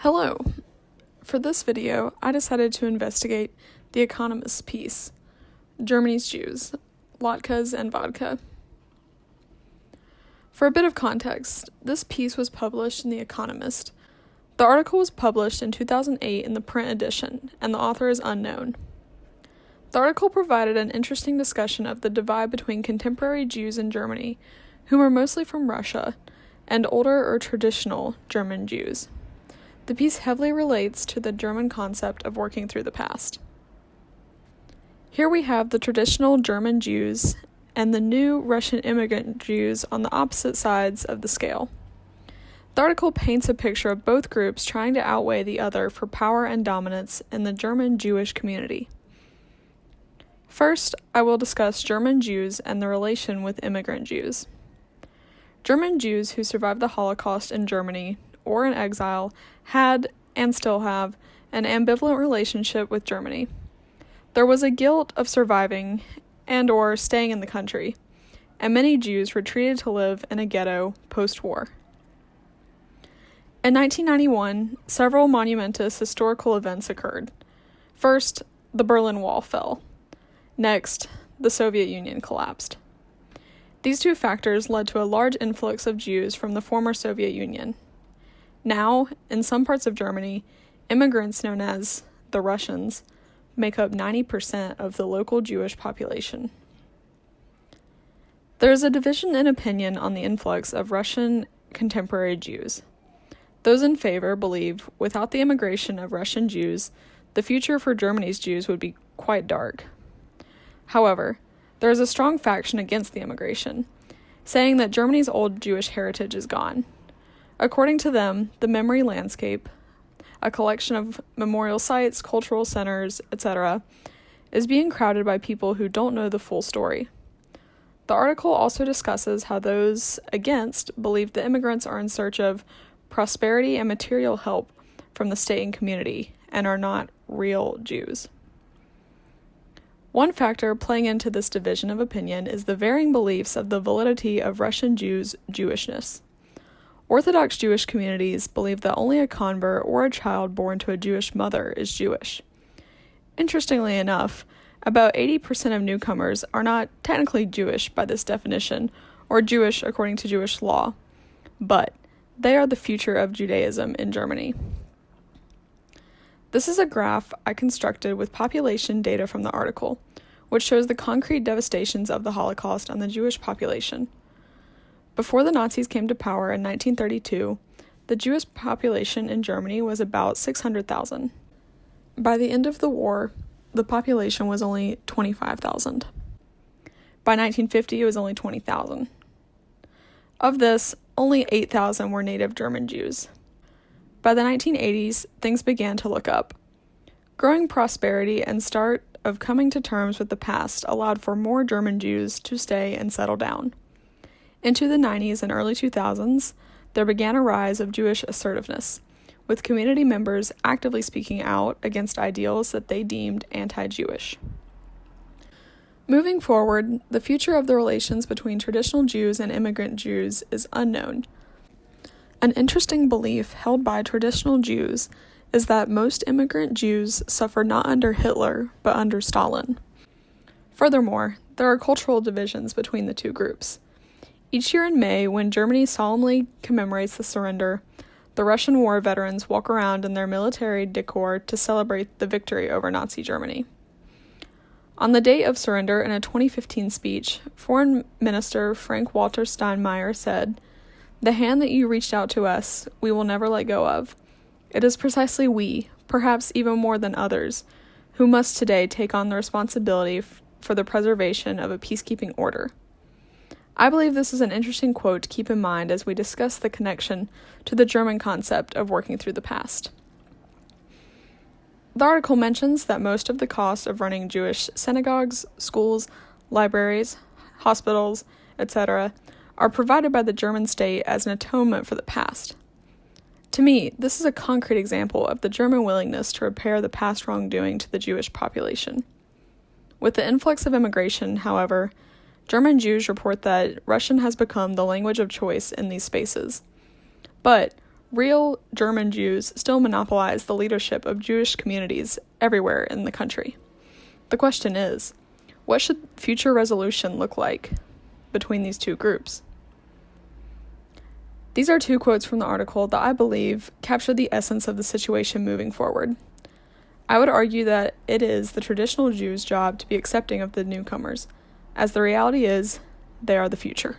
Hello! For this video, I decided to investigate The Economist's piece, Germany's Jews, Latkes and Vodka. For a bit of context, this piece was published in The Economist. The article was published in 2008 in the print edition, and the author is unknown. The article provided an interesting discussion of the divide between contemporary Jews in Germany, whom are mostly from Russia, and older or traditional German Jews. The piece heavily relates to the German concept of working through the past. Here we have the traditional German Jews and the new Russian immigrant Jews on the opposite sides of the scale. The article paints a picture of both groups trying to outweigh the other for power and dominance in the German Jewish community. First, I will discuss German Jews and the relation with immigrant Jews. German Jews who survived the Holocaust in Germany or in exile had, and still have, an ambivalent relationship with Germany. There was a guilt of surviving and or staying in the country, and many Jews retreated to live in a ghetto post-war. In 1991, several monumentous historical events occurred. First, the Berlin Wall fell. Next, the Soviet Union collapsed. These two factors led to a large influx of Jews from the former Soviet Union. Now, in some parts of Germany, immigrants known as the Russians make up 90% of the local Jewish population. There is a division in opinion on the influx of Russian contemporary Jews. Those in favor believe without the immigration of Russian Jews, the future for Germany's Jews would be quite dark. However, there is a strong faction against the immigration, saying that Germany's old Jewish heritage is gone. According to them, the memory landscape, a collection of memorial sites, cultural centers, etc., is being crowded by people who don't know the full story. The article also discusses how those against believe the immigrants are in search of prosperity and material help from the state and community and are not real Jews. One factor playing into this division of opinion is the varying beliefs of the validity of Russian Jews' Jewishness. Orthodox Jewish communities believe that only a convert or a child born to a Jewish mother is Jewish. Interestingly enough, about 80% of newcomers are not technically Jewish by this definition, or Jewish according to Jewish law, but they are the future of Judaism in Germany. This is a graph I constructed with population data from the article, which shows the concrete devastations of the Holocaust on the Jewish population. Before the Nazis came to power in 1932, the Jewish population in Germany was about 600,000. By the end of the war, the population was only 25,000. By 1950, it was only 20,000. Of this, only 8,000 were native German Jews. By the 1980s, things began to look up. Growing prosperity and start of coming to terms with the past allowed for more German Jews to stay and settle down. Into the 90s and early 2000s, there began a rise of Jewish assertiveness, with community members actively speaking out against ideals that they deemed anti-Jewish. Moving forward, the future of the relations between traditional Jews and immigrant Jews is unknown. An interesting belief held by traditional Jews is that most immigrant Jews suffered not under Hitler, but under Stalin. Furthermore, there are cultural divisions between the two groups. Each year in May, when Germany solemnly commemorates the surrender, the Russian war veterans walk around in their military decor to celebrate the victory over Nazi Germany. On the date of surrender, in a 2015 speech, Foreign Minister Frank-Walter Steinmeier said, "The hand that you reached out to us, we will never let go of. It is precisely we, perhaps even more than others, who must today take on the responsibility for the preservation of a peacekeeping order." I believe this is an interesting quote to keep in mind as we discuss the connection to the German concept of working through the past. The article mentions that most of the cost of running Jewish synagogues, schools, libraries, hospitals, etc., are provided by the German state as an atonement for the past. To me, this is a concrete example of the German willingness to repair the past wrongdoing to the Jewish population. With the influx of immigration, however, German Jews report that Russian has become the language of choice in these spaces. But Real German Jews still monopolize the leadership of Jewish communities everywhere in the country. The question is, what should future resolution look like between these two groups? These are two quotes from the article that I believe capture the essence of the situation moving forward. I would argue that it is the traditional Jews' job to be accepting of the newcomers, as the reality is, they are the future.